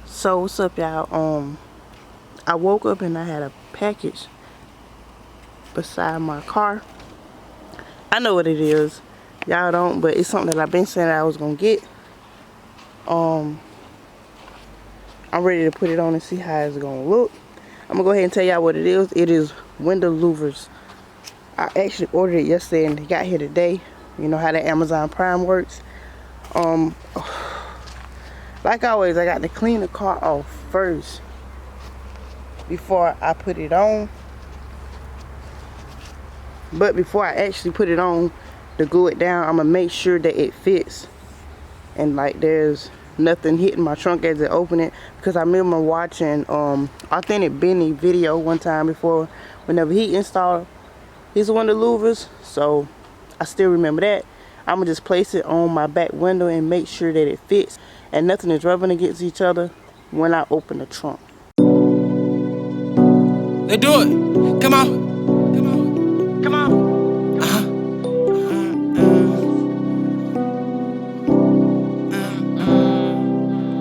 So what's up, y'all? I woke up and I had a package beside my car. I know what it is. Y'all don't, but it's something that I've been saying that I was gonna get. I'm ready to put it on and see how it's gonna look. I'm gonna go ahead and tell y'all what it is. It is window louvers. I actually ordered it yesterday and it got here today. You know how that Amazon Prime works. Like always, I got to clean the car off first before I put it on. But before I actually put it on to glue it down, I'm gonna make sure that it fits and like there's nothing hitting my trunk as I open it, because I remember watching Authentic Benny video one time before, whenever he installed his window louvers. So I still remember that. I'm gonna just place it on my back window and make sure that it fits and nothing is rubbing against each other when I open the trunk. Let's do it. Come on. Come on. Come on.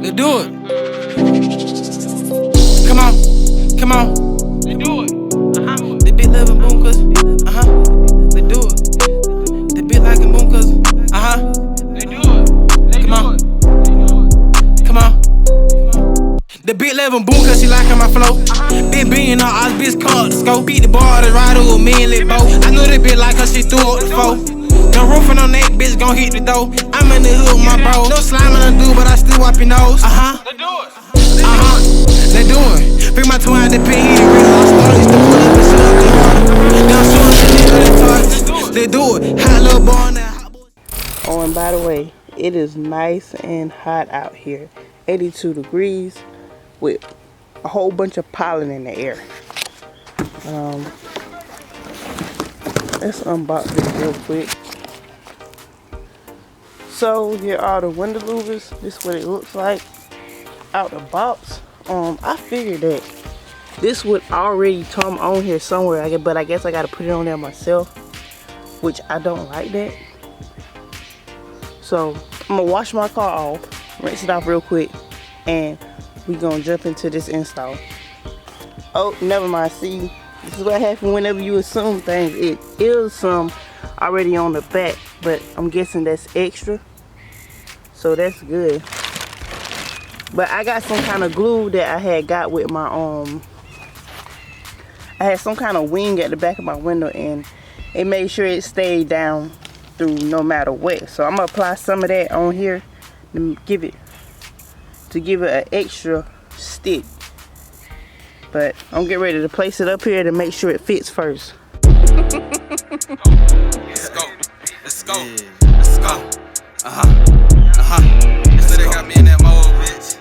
Let's do it. Come on. Come on. Let's do it. The big loving boom cuz. Let's do it. The big like a boom cuz. Let's do it. Come on. Come on. The big level boom cause she liking my flow. Big being on all bitch called the scope. Beat the ball to ride with me and let bow. I know that bitch like her, she threw up the foe. No roofing on that bitch gon' hit the dough. I'm in the hood with my bro. No slime on the dude, but I still wipe your nose. Let's do it. Let's do it. Bring my twin out the pin, he the real lost star. Used to pull up and shoot up the water. Now I'm shooting the nigga that targets. Let's do it. Hot little boy on that hot boy. Oh, and by the way, it is nice and hot out here. 82 degrees with a whole bunch of pollen in the air. Let's unbox this real quick. So here are the window louvers. This is what it looks like out the box. I figured that this would already come on here somewhere, but I guess I gotta put it on there myself, which I don't like that. So I'm gonna wash my car off, rinse it off real quick, and we gonna jump into this install. Oh, never mind. See, this is what happens whenever you assume things. It is some already on the back, but I'm guessing that's extra, so that's good. But I got some kind of glue that I had got with my I had some kind of wing at the back of my window, and it made sure it stayed down through no matter what. So I'm gonna apply some of that on here to give it an extra stick. But I'm getting ready to place it up here to make sure it fits first. Let's go. Let's go. Let's go. So they got me in that mode, bitch.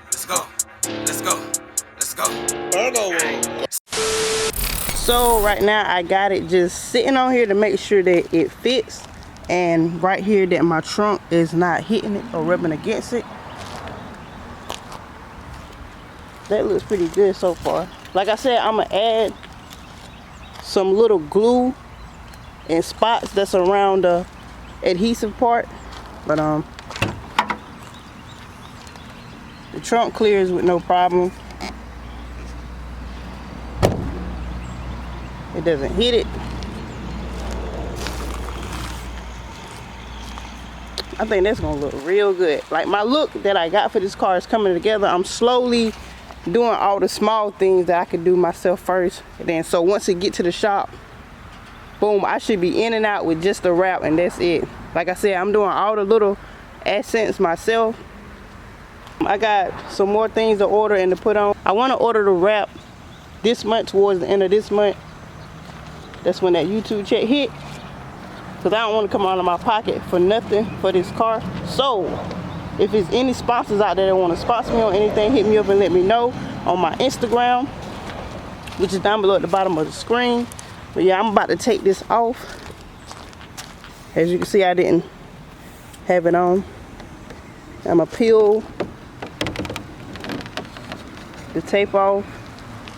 Let's go. Let's go. Let's go. So right now I got it just sitting on here to make sure that it fits, and right here that my trunk is not hitting it or rubbing against it. That looks pretty good so far. Like I said, I'm gonna add some little glue in spots that's around the adhesive part, but the trunk clears with no problem. It doesn't hit it. I think that's gonna look real good. Like, my look that I got for this car is coming together. I'm slowly doing all the small things that I could do myself first, and then so once it get to the shop, boom, I should be in and out with just the wrap, and that's it. Like I said, I'm doing all the little accents myself. I got some more things to order and to put on. I want to order the wrap this month, towards the end of this month. That's when that YouTube check hit, because I don't want to come out of my pocket for nothing for this car. So if there's any sponsors out there that want to sponsor me on anything, hit me up and let me know on my Instagram, which is down below at the bottom of the screen. But yeah, I'm about to take this off. As you can see, I didn't have it on. I'm gonna peel the tape off,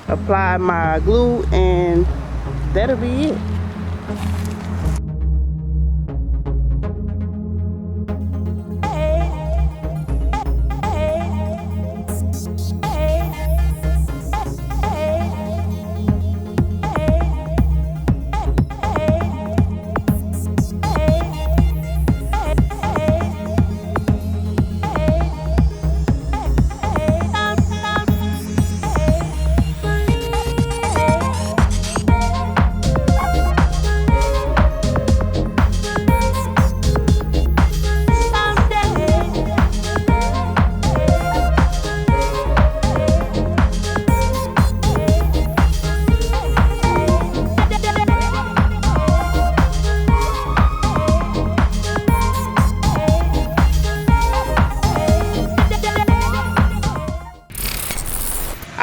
apply my glue, and that'll be it.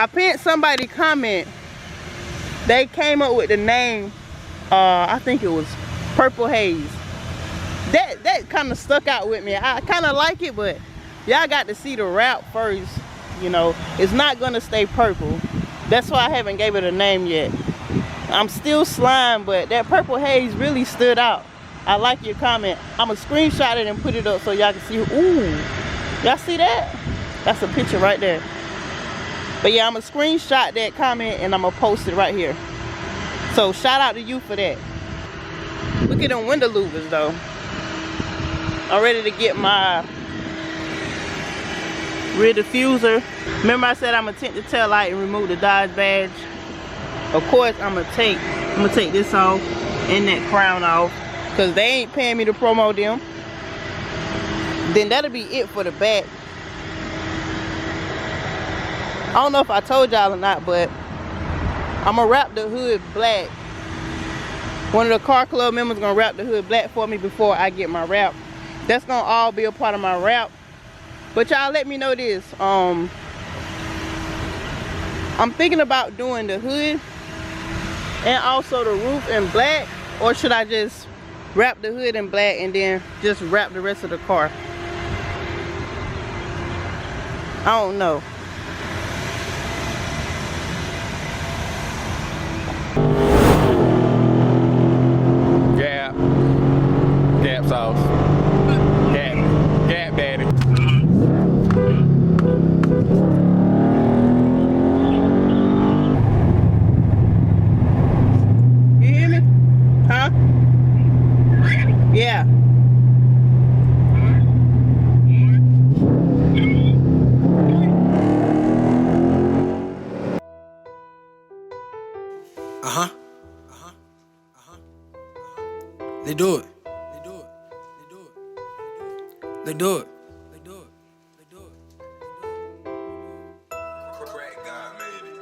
I pinned somebody comment. They came up with the name, I think it was Purple Haze. That kind of stuck out with me. I kind of like it, but y'all got to see the wrap first. You know, it's not gonna stay purple. That's why I haven't gave it a name yet. I'm still slime, but that Purple Haze really stood out. I like your comment. I'ma screenshot it and put it up so y'all can see. Ooh, y'all see that? That's a picture right there. But yeah, I'ma screenshot that comment and I'ma post it right here. So shout out to you for that. Look at them window louvers though. I'm ready to get my rear diffuser. Remember I said I'm gonna tint the tail light and remove the Dodge badge. Of course I'm gonna take this off and that crown off, because they ain't paying me to promote them. Then that'll be it for the back. I don't know if I told y'all or not, but I'm gonna wrap the hood black. One of the car club members gonna wrap the hood black for me before I get my wrap. That's gonna all be a part of my wrap. But y'all let me know this. I'm thinking about doing the hood and also the roof in black, or should I just wrap the hood in black and then just wrap the rest of the car? I don't know. Gap sauce. Gap daddy. You hear me? Huh? Yeah. They do it. They do it. They do it. They do it. They do it. Crack God made it.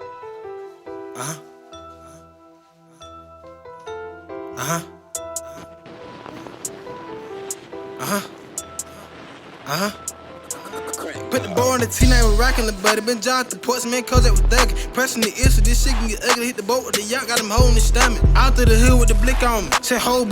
Put the bow on the T9, we're rocking the buddy. Been jogged the ports, man, cause that was thuggin'. Pressing the ear so this shit can get ugly. Hit the boat with the yacht, got him holding his stomach. Out through the hood with the blick on me. Said, whole boom.